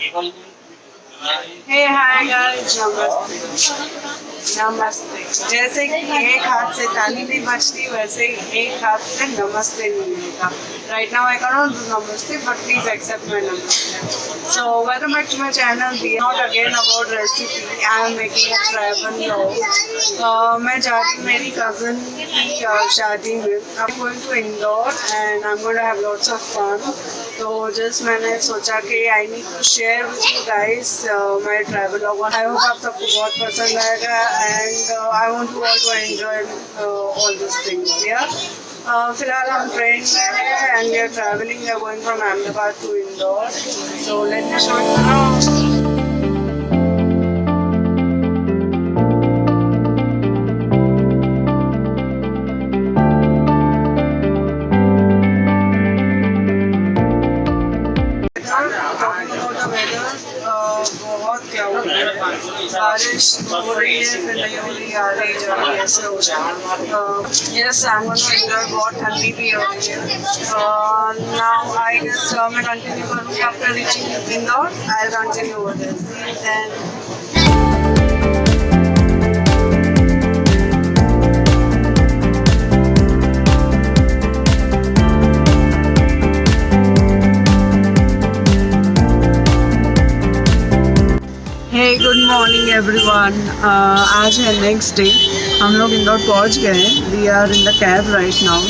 Hey, hi guys, नमस्ते नमस्ते। जैसे कि एक हाथ से ताली नहीं बजती वैसे ही एक हाथ से नमस्ते नहीं मिलता। Right now I cannot do namaste, but please accept my namaste. So welcome back to my channel. Diya. Not again about recipe. I am making a travel vlog. मैं जा रही हूँ मेरी cousin की शादी में. I'm going to Indore and I'm going to have lots of fun. तो just मैंने सोचा कि I need to share with you guys my travel vlog. I hope आप सबको बहुत पसंद आएगा and I want you all to enjoy all these things. Yeah. फिलहाल हम ट्रेन में हैं and we are traveling. We are going from Ahmedabad to Indore. So let me show you now. बहुत क्लाउडी है, बारिश हो रही है फिर नहीं हो रही, आ रही जा रही है, ऐसे हो रहा है। Yes, I am going to enjoy. बहुत ठंडी भी हो रही है। नाउ आई गेस मैं कंटिन्यू करूँगी after reaching Indore. I will continue over there then. Good morning everyone. आज है नेक्स्ट डे। हम लोग इंदौर पहुंच गए हैं। We are in the cab right now.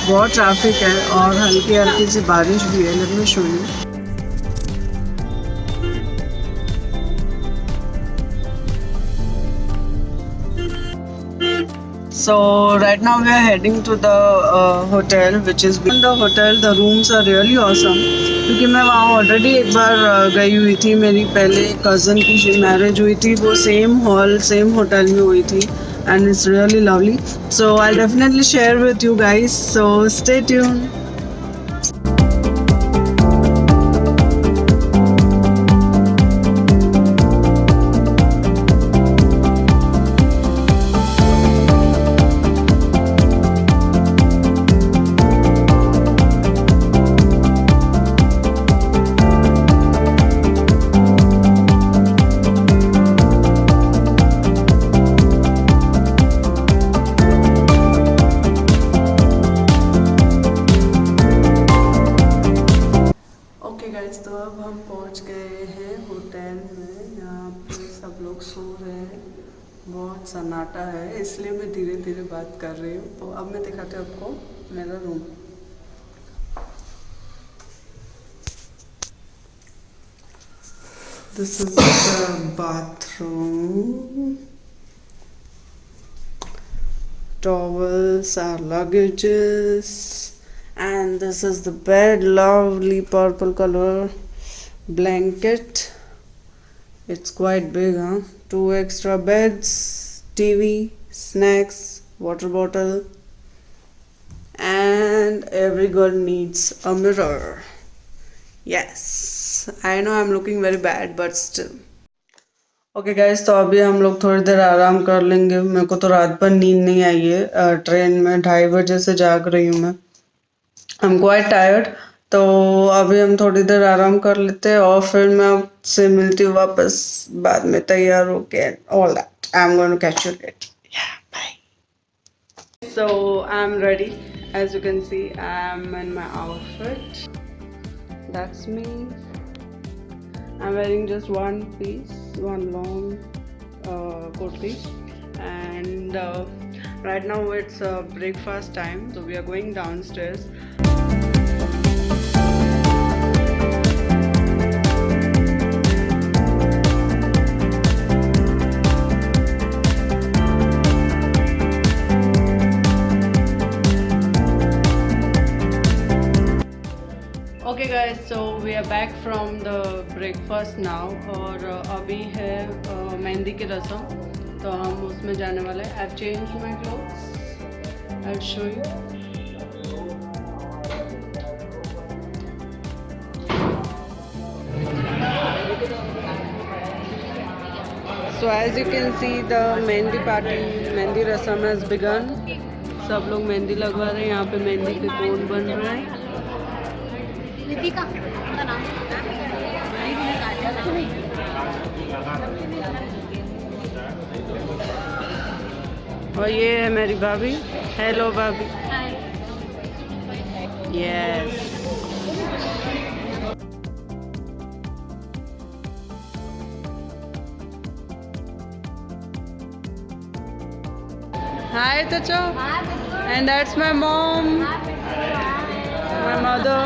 बहुत ट्रैफिक है और हल्की हल्की सी बारिश भी है। Let me show you. So right now we are heading to the hotel, which is in the hotel. The rooms are really awesome. क्योंकि मैं वहाँ ऑलरेडी एक बार गई हुई थी। मेरी पहले कज़न की मैरिज हुई थी, वो सेम हॉल सेम होटल में हुई थी and it's really lovely. So I'll definitely share with you guys. So stay tuned. तो अब हम पहुंच गए हैं होटल में। यहाँ पे सब लोग सो रहे हैं, बहुत सन्नाटा है, इसलिए मैं धीरे धीरे बात कर रही हूँ। तो अब मैं दिखाती हूँ आपको मेरा room. This is the bathroom. Towels, our luggages, and this is the bed. Lovely purple color blanket. It's quite big, huh? 2 extra beds, TV, snacks, water bottle, and every girl needs a mirror. Yes, I know I'm looking very bad, but still. Okay guys, तो अभी हम लोग थोड़ी देर आराम कर लेंगे। मेरे को तो रात भर नींद नहीं आई है। ट्रेन में 2:30 बजे से जाग रही हूँ मैं। I am quite tired. तो अभी हम थोड़ी देर आराम कर लेते हैं और फिर मैं आपसे मिलती हूँ वापस बाद में तैयार होके all that. I am going to catch you later. Yeah bye. So I am ready. As you can see I am in my outfit. That's me. I'm wearing just one piece, one long kurti, and right now it's breakfast time, so we are going downstairs. Okay guys, so we are back from the breakfast now. और अभी है मेहंदी की रस्म, तो हम उसमें जाने वाले हैं। I have changed my clothes, I will show you. So as you can see the mehndi party, mehndi rasm has begin. सब लोग मेहंदी लगवा रहे हैं। यहाँ पे मेहंदी के कोन बन रहे हैं। और ये है मेरी भाभी। हेलो भाभी। Yes. Hi Tacho. And that's my mom. My mother.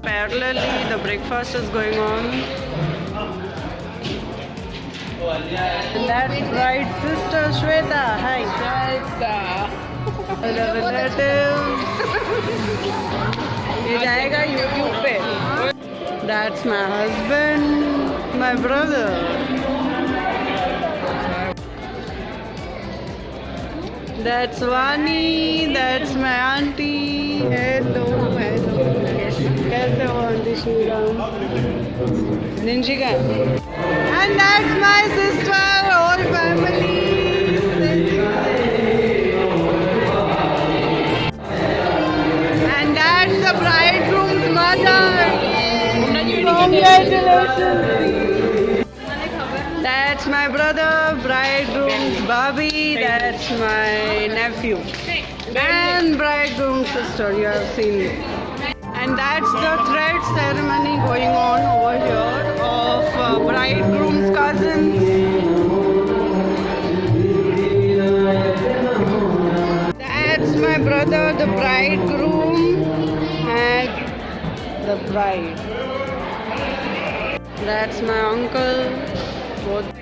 Parallelly, the breakfast is going on. And that's right, sister Shweta. Hi. Hello, relatives. ये जाएगा YouTube पे. That's my husband, my brother. That's Vani. That's my auntie. Hello, hello. कैसे हो aunty Shriram? Ninshika. And that's my sister, whole family. And that's the bridegroom's mother. Congratulations. That's my brother, bridegroom's Bobby. That's my nephew. And bridegroom's sister, you have seen it. And that's the thread ceremony going on over here of bridegroom's cousins. That's my brother, the bridegroom, and the bride. That's my uncle.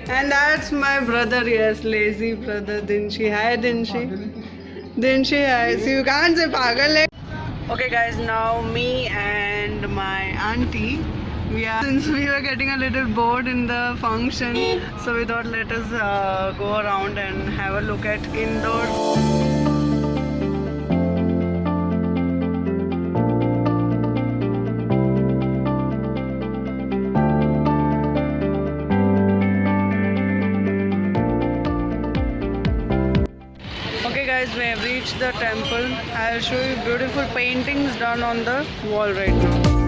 And that's my brother, yes, lazy brother, Dinshi. Hi, Dinshi. Dinshi, hi. So you can't say pagal. Okay guys, now me and my auntie, since we were getting a little bored in the function, so we thought let us go around and have a look at indoor. We have reached the temple. I'll show you beautiful paintings done on the wall right now.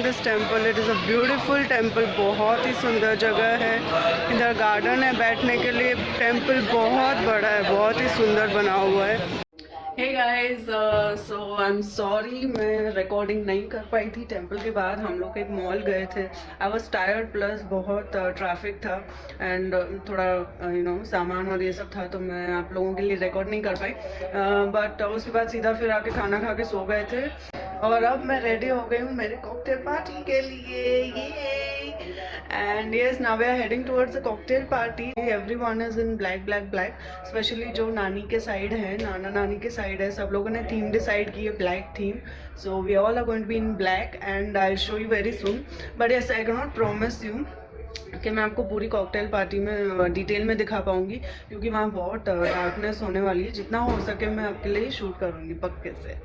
this temple. It is a beautiful temple. बहुत ही सुंदर जगह है. इधर garden है बैठने के लिए. Temple बहुत बड़ा है, बहुत ही सुंदर बना हुआ है. Hey guys, so I'm sorry मैं रिकॉर्डिंग नहीं कर पाई थी. टेम्पल के बाद हम लोग एक मॉल गए थे. I was tired प्लस बहुत ट्रैफिक था एंड थोड़ा सामान और ये सब था, तो मैं आप लोगों के लिए रिकॉर्ड नहीं कर पाई. बट उसके बाद सीधा फिर आके खाना खा के सो गए थे. और अब मैं रेडी हो गई हूँ मेरे कॉकटेल पार्टी के लिए. And yes, now we are heading towards a cocktail party. Everyone is in black black black. Specially जो नानी के साइड है, नाना नानी के साइड है, सब लोगों ने थीम डिसाइड की है, black theme. So we all are going to be in black and I will show you very soon. But yes, I can not promise you कि मैं आपको पूरी कॉकटेल पार्टी में डिटेल में दिखा पाऊँगी, क्योंकि वहाँ बहुत डार्कनेस होने वाली है. जितना हो सके मैं आपके लिए शूट करूँगी पक्के से.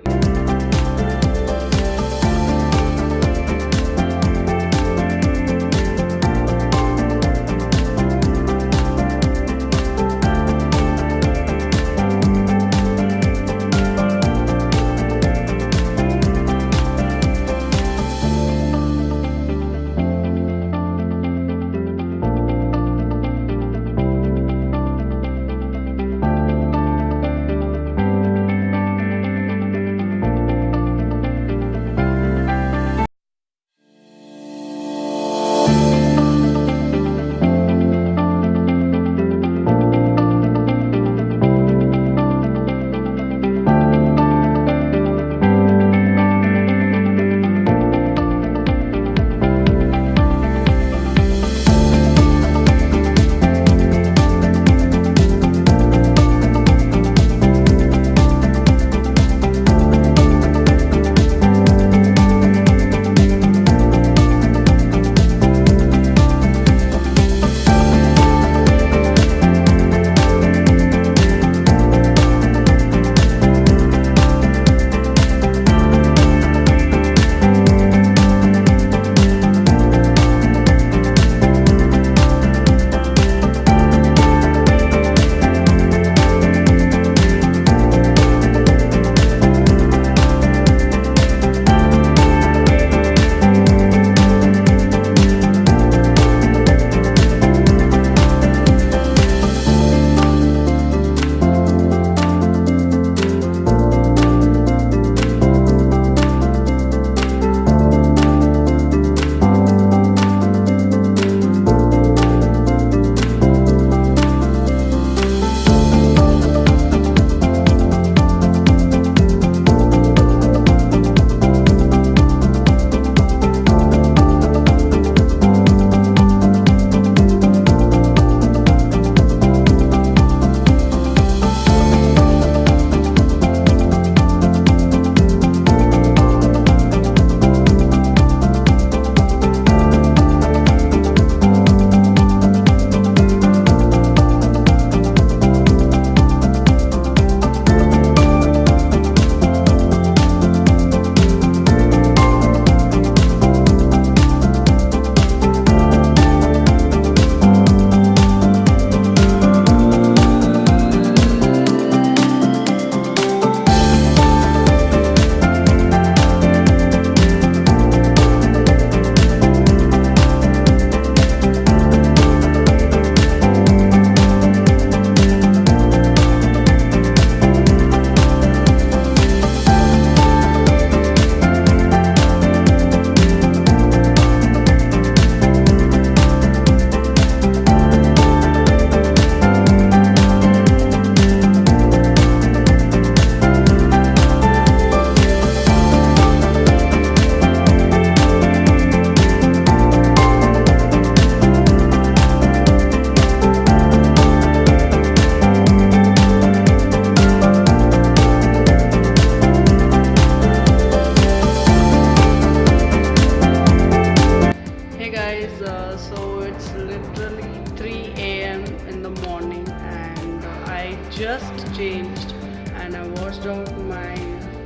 just changed and I washed out my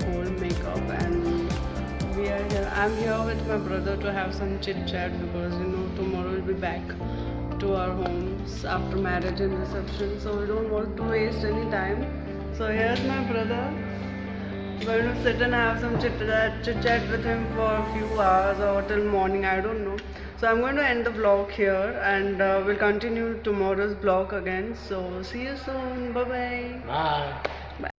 whole makeup, and we are here. I'm here with my brother to have some chit chat because tomorrow we'll be back to our homes after marriage and reception, so we don't want to waste any time. So here's my brother. I'm going to sit and have some chit chat with him for a few hours or till morning, I don't know. So I'm going to end the vlog here, and we'll continue tomorrow's vlog again. So see you soon. Bye bye. Bye.